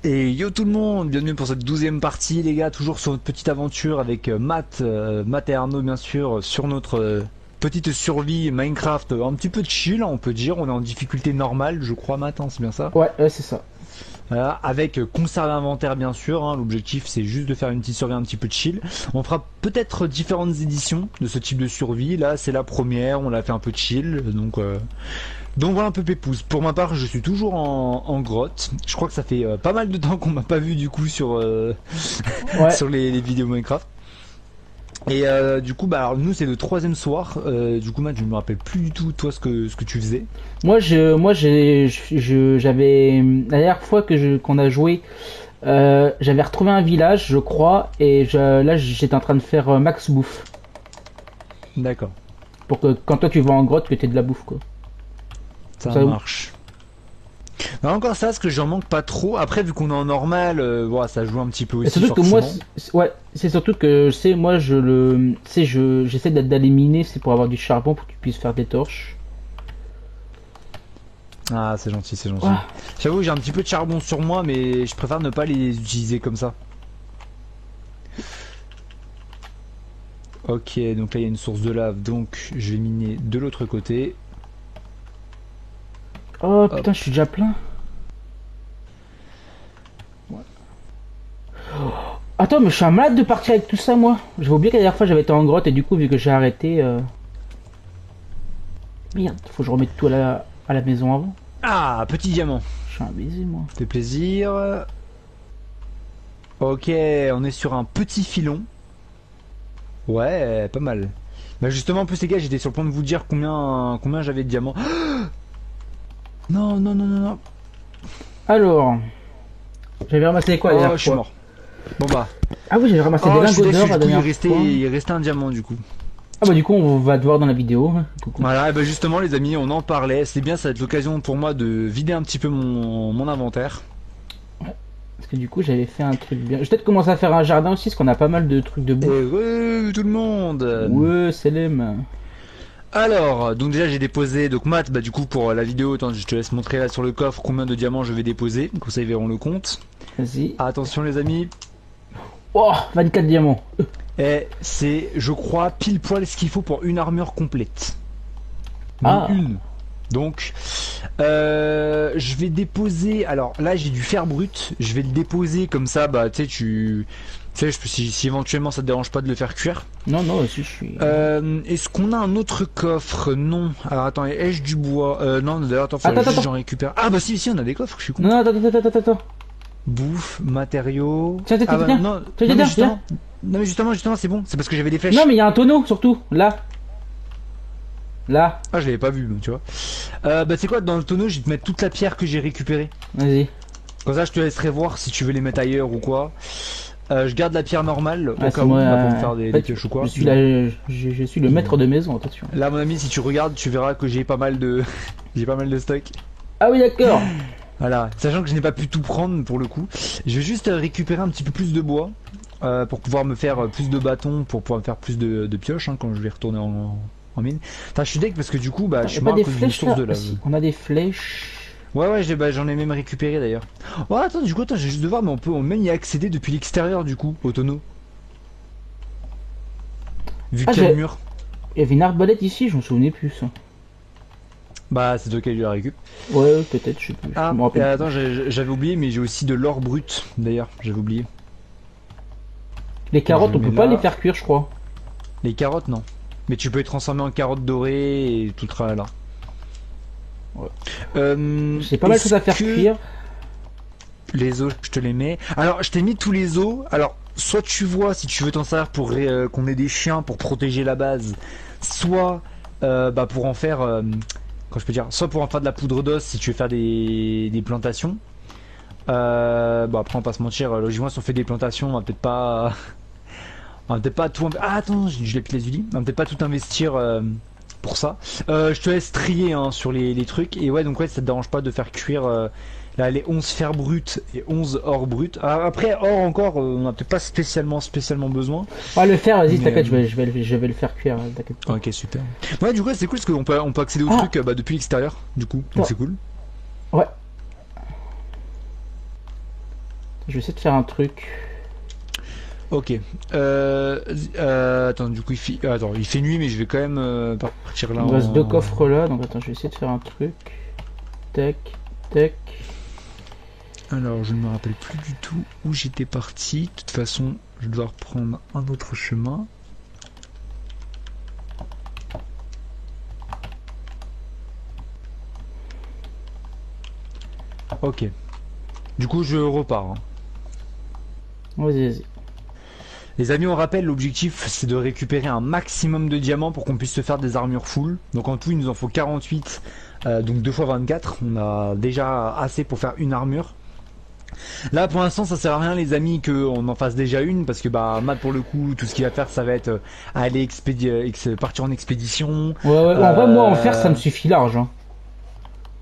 Et yo tout le monde, bienvenue pour cette 12e partie les gars, toujours sur notre petite aventure avec Matt et Arnaud bien sûr, sur notre petite survie Minecraft, un petit peu de chill on peut dire, on est en difficulté normale je crois Matt, hein, c'est bien ça. Ouais, c'est ça. Voilà, avec conserver l'inventaire bien sûr, hein, l'objectif c'est juste de faire une petite survie un petit peu de chill. On fera peut-être différentes éditions de ce type de survie, là c'est la première, on l'a fait un peu de chill, donc voilà un peu pépouze. Pour ma part, je suis toujours en grotte. Je crois que ça fait pas mal de temps qu'on m'a pas vu du coup sur Ouais. sur les vidéos Minecraft. Et du coup, bah alors nous c'est le troisième soir. Du coup, Matt, je me rappelle plus du tout toi ce que tu faisais. J'avais la dernière fois qu'on a joué, j'avais retrouvé un village, je crois, et là j'étais en train de faire max bouffe D'accord, pour que quand toi tu vas en grotte que t'aies de la bouffe quoi. ça Ça, marche. Bah, encore ça, parce que j'en manque pas trop. Après, vu qu'on est en normal, voilà, ça joue un petit peu et aussi surtout que moi, forcément. ouais, c'est surtout que je sais, moi j'essaie d'aller miner, c'est pour avoir du charbon pour que tu puisses faire des torches. Ah, c'est gentil, c'est gentil. Ouah. J'avoue que j'ai un petit peu de charbon sur moi, mais je préfère ne pas les utiliser comme ça. Ok, donc là il y a une source de lave, donc je vais miner de l'autre côté. Oh Hop. putain, je suis déjà plein. Attends, mais je suis un malade de partir avec tout ça, moi. J'avais oublié que la dernière fois j'avais été en grotte et du coup, vu que j'ai arrêté. Merde, faut que je remette tout à la maison avant. Ah, petit diamant. Je suis un baiser, moi. Fait plaisir. Ok, on est sur un petit filon. Ouais, pas mal. Bah justement, en plus les gars, j'étais sur le point de vous dire combien j'avais de diamants. Non, non, non, non, non. Alors, j'avais ramassé quoi la Oh, dernière je suis fois? mort. Bon bah. Ah oui, j'avais ramassé des Oh, je suis lingots déçu, d'or du la coup, dernière fois. il restait un diamant du coup. Ah bah du coup, on va te voir dans la vidéo. Coucou. Voilà, et bah justement les amis, on en parlait. C'est bien, ça va être l'occasion pour moi de vider un petit peu mon inventaire. Parce que du coup, j'avais fait un truc bien. Je vais peut-être commencer à faire un jardin aussi, parce qu'on a pas mal de trucs de bouffe. Heureux tout le monde. Ouais, c'est l'aime. Alors, donc déjà j'ai déposé, donc Matt, bah du coup pour la vidéo, attends, je te laisse montrer là sur le coffre combien de diamants je vais déposer, comme ça ils verront le compte. Vas-y. Attention les amis, Oh, 24 diamants. et c'est, je crois, pile poil ce qu'il faut pour une armure complète. Même Ah, une. Donc, je vais déposer, alors là j'ai du fer brut, je vais le déposer comme ça, bah tu sais, si éventuellement ça te dérange pas de le faire cuire. non, non, aussi je suis. Est-ce qu'on a un autre coffre? Non. Alors attends, ai-je du bois? Non, d'ailleurs, attends, faudrait Attends, juste que attends. j'en récupère. Ah bah si, on a des coffres, je suis con. Non, non, attends. Bouffe, matériaux. Tiens, Ah bah tiens. non, Tiens, non mais tiens, justement, non mais justement, c'est bon. C'est parce que j'avais des flèches. Non, mais il y a un tonneau surtout. Là. Là. Ah, je l'avais pas vu, tu vois. Bah c'est quoi, dans le tonneau, je vais te mettre toute la pierre que j'ai récupérée. Vas-y. Comme ça, je te laisserai voir si tu veux les mettre ailleurs ou quoi. Je garde la pierre normale au Ah, cas c'est où, moi. bah, pour me faire En des fait, pioches ou quoi. je suis là, je suis le maître de maison, attention. Là, mon ami, si tu regardes, tu verras que j'ai pas mal de, j'ai pas mal de stock. Ah oui, d'accord. Voilà, sachant que je n'ai pas pu tout prendre pour le coup, je vais juste récupérer un petit peu plus de bois pour pouvoir me faire plus de bâtons, pour pouvoir me faire plus de pioches hein, quand je vais retourner en mine. Enfin, je suis deg parce que du coup, bah, je Y a suis pas mort à des cause d'une flèches source là? de Ah, lave. si, on a des flèches. Ouais, bah, j'en ai même récupéré d'ailleurs. Oh, attends, du coup, attends, j'ai juste de voir, mais on peut même y accéder depuis l'extérieur du coup, au tonneau. Vu Ah, qu'il y a le mur. il y avait une arbalète ici, je m'en souvenais plus. Ça. Bah, c'est toi qui as eu la récup. Ouais, peut-être, je sais plus. Ah, Je me et rappelle plus. attends, j'avais oublié, mais j'ai aussi de l'or brut d'ailleurs, j'avais oublié. Les carottes, Je on mets peut pas là. les faire cuire, je crois. Les carottes, non. Mais tu peux les transformer en carottes dorées et tout le tralala. Ouais. J'ai J'ai pas mal de choses à faire cuire. Les os, je te les mets. Alors, je t'ai mis tous les os. Alors, soit tu vois si tu veux t'en servir pour qu'on ait des chiens pour protéger la base, soit bah, pour en faire, quand je peux dire, soit pour en faire de la poudre d'os si tu veux faire des plantations. Bon après on va pas se mentir, logiquement si on fait des plantations, on va peut-être pas, on va peut-être pas tout. Ah attends, je l'ai les ulis. On va peut-être pas tout investir pour ça. Je te laisse trier hein, sur les trucs. Et ouais, donc ouais, ça te dérange pas de faire cuire là les 11 fer bruts et 11 or brut. Ah, après, or encore, on a peut-être pas spécialement besoin. Ah, le faire, vas-y, Mais, t'inquiète, je vais le faire cuire, t'inquiète pas. Ok, super. Ouais, du coup, c'est cool parce qu'on peut accéder au Ah. truc bah, depuis l'extérieur, du coup. Donc Ouais. c'est cool. Ouais. Je vais essayer de faire un truc. Ok. Attends, du coup, attends, il fait nuit, mais je vais quand même partir là Il me reste deux en... coffres là, donc attends, je vais essayer de faire un truc. Tac, tac. Alors, je ne me rappelle plus du tout où j'étais parti. De toute façon, je dois reprendre un autre chemin. Ok. Du coup, je repars, hein. Vas-y, vas-y. Les amis, on rappelle, l'objectif c'est de récupérer un maximum de diamants pour qu'on puisse se faire des armures full. Donc en tout, il nous en faut 48, donc 2 fois 24. On a déjà assez pour faire une armure. Là, pour l'instant, ça sert à rien, les amis, qu'on en fasse déjà une, parce que bah, Matt, pour le coup, tout ce qu'il va faire, ça va être aller partir en expédition. Ouais, ouais. En vrai, moi, en faire, ça me suffit large. Hein.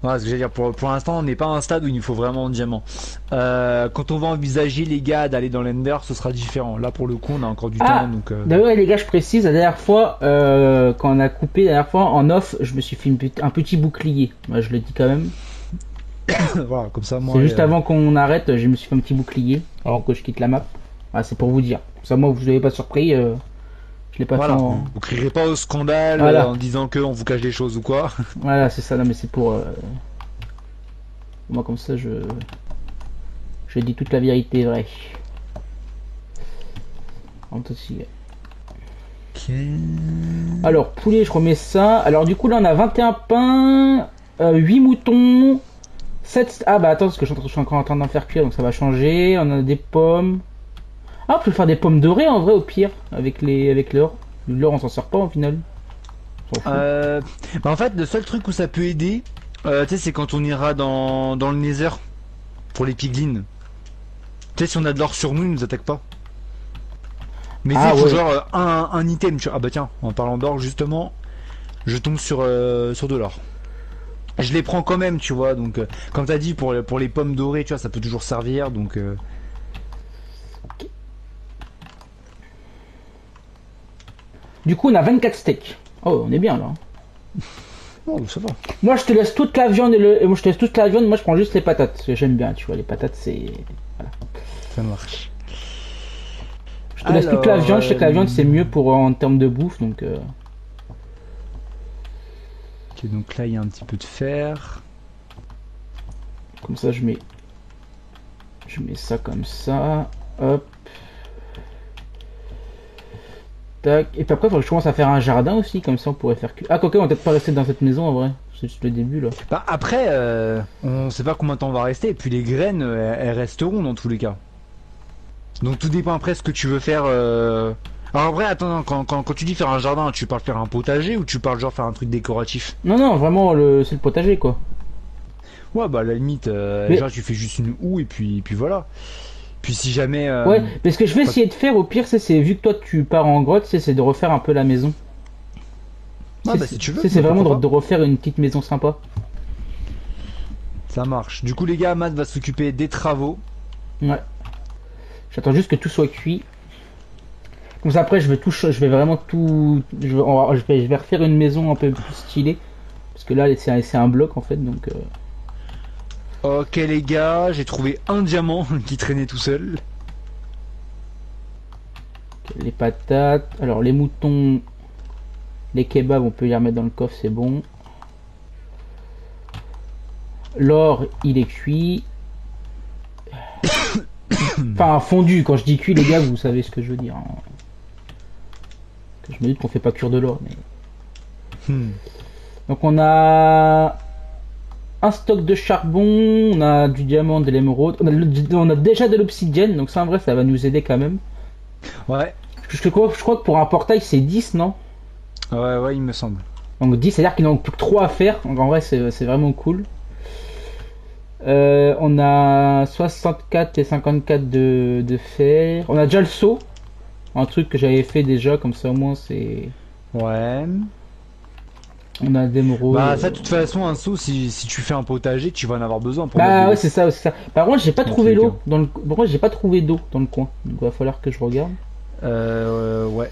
Voilà, ce que j'allais dire, pour l'instant, on n'est pas à un stade où il nous faut vraiment un diamant. Quand on va envisager, les gars, d'aller dans l'Ender, ce sera différent. Là, pour le coup, on a encore du temps. Donc, d'ailleurs, les gars, je précise, la dernière fois, quand on a coupé, la dernière fois, en off, je me suis fait un petit bouclier. Moi, je le dis quand même. voilà, comme ça, moi. C'est juste avant qu'on arrête, je me suis fait un petit bouclier, alors que je quitte la map. Voilà, c'est pour vous dire. Comme ça, moi, vous n'avez pas surpris. Je l'ai pas Voilà, fait en... vous crierez pas au scandale Voilà. en disant qu'on vous cache des choses ou quoi. Voilà, c'est ça. Non, mais c'est pour... Moi, comme ça, je dis toute la vérité vraie. Aussi. Ok. Alors, poulet, je remets ça. Alors, du coup, là, on a 21 pains, 8 moutons, 7... Ah, bah, attends, parce que je suis encore en train d'en faire cuire, donc ça va changer. On a des pommes. Ah, on peut faire des pommes dorées, en vrai, au pire, avec l'or. L'or, on s'en sert pas, au final. On s'en fout. Bah en fait, le seul truc où ça peut aider, tu sais, c'est quand on ira dans le Nether pour les piglins. Tu sais, si on a de l'or sur nous, ils nous attaquent pas. Mais Ah, il faut ouais. genre un item. Ah bah tiens, en parlant d'or, justement, je tombe sur de l'or. Je les prends quand même, tu vois. Donc, comme t'as dit, pour les pommes dorées, tu vois, ça peut toujours servir. Donc, Du coup, on a 24 steaks. Oh, on est bien, là. oh, ça va. Moi, je te laisse toute la viande moi, je te laisse toute la viande. Moi, je prends juste les patates. Parce que j'aime bien, tu vois. Les patates, c'est... Voilà. Ça marche. Je te laisse toute la viande. Je sais que la viande, c'est mieux pour en termes de bouffe, donc... Ok, donc là, il y a un petit peu de fer. Comme ça, je mets ça comme ça. Hop. Tac. Et puis après, il faudrait que je commence à faire un jardin aussi. Comme ça, on pourrait faire... Ah, quoique, on va peut-être pas rester dans cette maison, en vrai. C'est juste le début, là. Bah après, on sait pas combien de temps on va rester. Et puis les graines, elles resteront dans tous les cas. Donc tout dépend après ce que tu veux faire. Alors en vrai, attends, quand tu dis faire un jardin, tu parles faire un potager ou tu parles genre faire un truc décoratif? Non, non, vraiment, c'est le potager, quoi. Ouais, bah à la limite, Mais- genre tu fais juste une houe et puis voilà. Puis si jamais... Ouais, mais ce que je vais essayer de faire, au pire, c'est vu que toi, tu pars en grotte, c'est de refaire un peu la maison. Ah bah si tu veux. C'est vraiment pourquoi de refaire une petite maison sympa. pas. Ça marche. Du coup les gars, Matt va s'occuper des travaux. Ouais. J'attends juste que tout soit cuit. Comme ça, après, je vais vraiment tout... je vais refaire une maison un peu plus stylée. Parce que là, c'est un bloc, en fait, donc... Ok les gars, j'ai trouvé un diamant qui traînait tout seul. Les patates. Alors, les moutons... Les kebabs, on peut les remettre dans le coffre, c'est bon. L'or, il est cuit. Enfin, fondu. Quand je dis cuit, les gars, vous savez ce que je veux dire. Hein. Je me dis qu'on fait pas cuire de l'or, mais... Donc, on a... un stock de charbon, on a du diamant, de l'émeraude, on a déjà de l'obsidienne, donc ça en vrai ça va nous aider quand même. Ouais. Je crois que pour un portail c'est 10, non? Ouais, il me semble. Donc 10, c'est-à-dire qu'il n'en manque plus que 3 à faire, donc en vrai c'est vraiment cool. On a 64 et 54 de fer, on a déjà le seau, un truc que j'avais fait déjà, comme ça au moins c'est... Ouais. On a d'émeraude. Bah ça de toute façon un seau si tu fais un potager tu vas en avoir besoin pour Bah mettre de ouais l'eau. c'est ça, c'est ça. Par contre j'ai pas Dans trouvé tous les l'eau cas. dans le... Par contre j'ai pas trouvé d'eau dans le coin, donc il va falloir que je regarde. Ouais.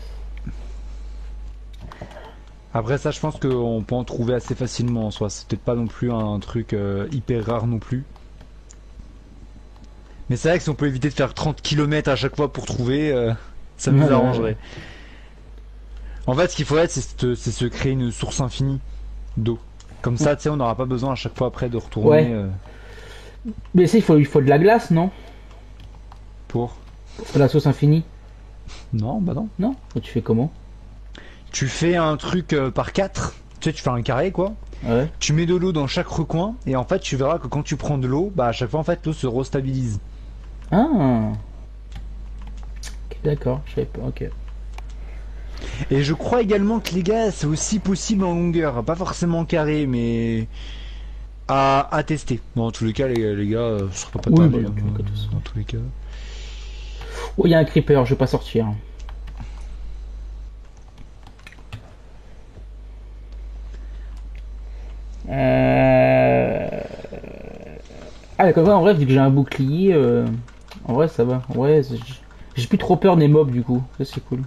Après ça je pense qu'on peut en trouver assez facilement en soi. C'est peut-être pas non plus un truc hyper rare non plus. Mais c'est vrai que si on peut éviter de faire 30 km à chaque fois pour trouver, ça nous Ouais, arrangerait. En fait, ce qu'il faudrait, c'est se créer une source infinie d'eau. Comme ça, tu sais, on n'aura pas besoin à chaque fois après de retourner Ouais. Mais ça, il faut de la glace, non? pour... Pour faire la sauce infinie. Non, bah non. Non? Et tu fais comment? Tu fais un truc par 4. Tu sais, tu fais un carré, quoi. Ouais. Tu mets de l'eau dans chaque recoin, et en fait, tu verras que quand tu prends de l'eau, bah à chaque fois, en fait, l'eau se restabilise. Ah. Ok, d'accord, je savais pas. Ok. Et je crois également que les gars, c'est aussi possible en longueur. Pas forcément en carré, mais... à tester. Bon, en tous les cas, les gars, ce sera pas Oui, perdu, bah, hein, ok, de toute façon. dans tous les cas. Oh, il y a un creeper, je vais pas sortir. Euh... Ah, d'accord, en vrai, vu que j'ai un bouclier, en vrai, ça va. En vrai, j'ai plus trop peur des mobs, du coup. Ça, c'est cool.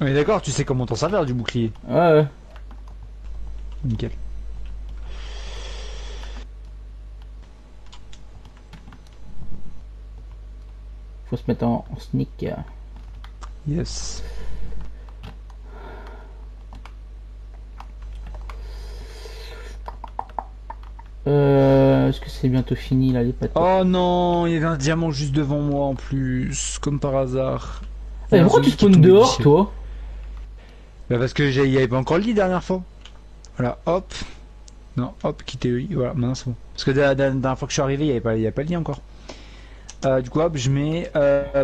On est d'accord, tu sais comment t'en servir du bouclier. Ouais, ouais. Nickel. Faut se mettre en sneak. Yes. Est-ce que c'est bientôt fini, là, les patates? Oh non, il y avait un diamant juste devant moi en plus, comme par hasard. Il y a Eh, un pourquoi tu zombie qui est spawns tombé du dehors, ciel. toi? Bah parce que il y avait pas encore le lit la dernière fois. Voilà, hop. Non, hop, quitter le lit. Voilà, maintenant c'est bon. Parce que la dernière fois que je suis arrivé, il y avait pas le lit encore. Du coup, hop, je mets.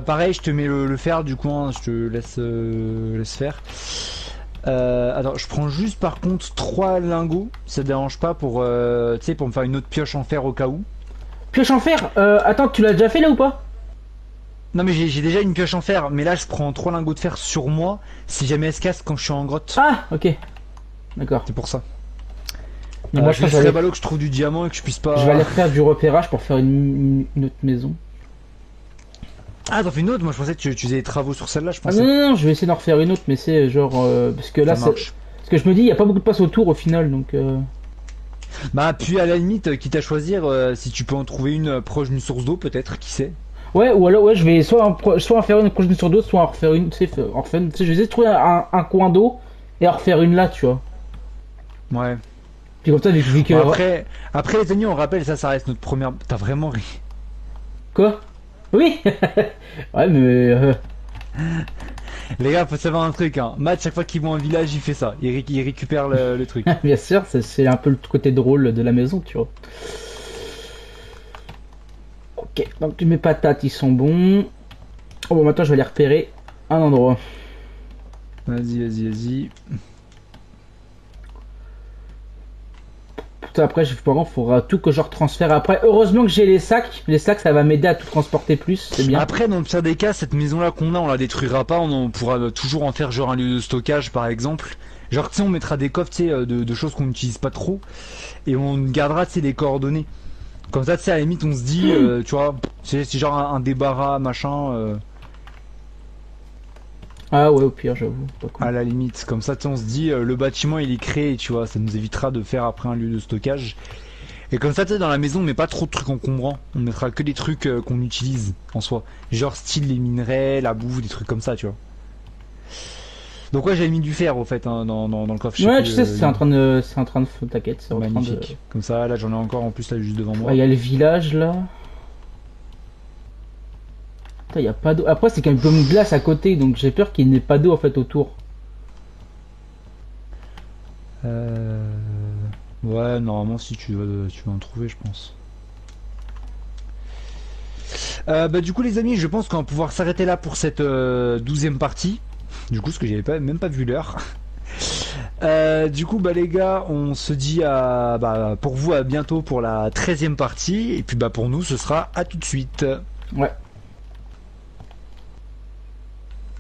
Pareil, je te mets le fer, du coup, hein, je te laisse faire. Attends, je prends juste par contre 3 lingots, ça te dérange pas pour, tu sais, pour me faire une autre pioche en fer au cas où. Pioche en fer, attends, tu l'as déjà fait là ou pas? Non mais j'ai déjà une pioche en fer, mais là je prends 3 lingots de fer sur moi si jamais elle se casse quand je suis en grotte. Ah, ok. D'accord. C'est pour ça. Mais moi, je Je pense que serais ballot que je trouve du diamant et que je puisse pas. je vais aller refaire du repérage pour faire une autre maison. Ah, t'en fais une autre? Moi je pensais que tu faisais des travaux sur celle-là, je Ah pensais. non, non, non, je vais essayer d'en refaire une autre, mais c'est genre. Parce que là, Ça marche. parce que je me dis, il n'y a pas beaucoup de place autour au final, donc. Bah, puis à la limite, quitte à choisir, si tu peux en trouver une proche d'une source d'eau, peut-être, qui sait. Ouais, ou alors, ouais, je vais soit en faire une prochaine sur d'autres, soit en refaire une. Tu sais, je vais essayer de trouver un coin d'eau et en refaire une là, tu vois. Ouais. Puis comme ça, vu que. Bon, après les amis, on rappelle, ça reste notre première. T'as vraiment ri. Quoi? Oui. Ouais, mais. Les gars, faut savoir un truc, hein. Matt, chaque fois qu'il va en village, il fait ça. Il récupère le truc. Bien sûr, c'est un peu le côté drôle de la maison, tu vois. Ok, donc mes patates, ils sont bons. Oh, bon, maintenant, je vais aller repérer un endroit. Vas-y. Putain, après, par contre, il faudra tout que je retransfère après. Heureusement que j'ai les sacs. Les sacs, ça va m'aider à tout transporter plus, c'est bien. Après, dans le pire des cas, cette maison-là qu'on a, on la détruira pas. On pourra toujours en faire genre un lieu de stockage, par exemple. Genre, tu sais, on mettra des coffres, tu sais, de choses qu'on n'utilise pas trop. Et on gardera, tu sais, les coordonnées. Comme ça, tu sais, à la limite, on se dit, tu vois, c'est genre un débarras, machin. Ah ouais, au pire, j'avoue. Pas cool. À la limite, comme ça, tu sais, on se dit, le bâtiment il est créé, tu vois, ça nous évitera de faire après un lieu de stockage. Et comme ça, tu sais, dans la maison, on met pas trop de trucs encombrants, on mettra que des trucs qu'on utilise en soi. Genre style les minerais, la bouffe, des trucs comme ça, tu vois. Donc ouais, j'avais mis du fer au fait hein, dans le coffre. Ouais, tu sais, c'est en train de. T'inquiète, c'est en train de. magnifique. Comme ça, là j'en ai encore en plus là juste devant moi. Il y a le village là. Putain, y a pas d'eau. Après, c'est quand même comme une glace à côté, donc j'ai peur qu'il n'y ait pas d'eau en fait autour. Ouais, normalement si tu vas en trouver, je pense. Bah du coup les amis, je pense qu'on va pouvoir s'arrêter là pour cette 12e partie. Du coup, ce que j'avais même pas vu l'heure. Du coup, bah les gars, on se dit pour vous à bientôt pour la 13e partie. Et puis bah pour nous, ce sera à tout de suite. Ouais.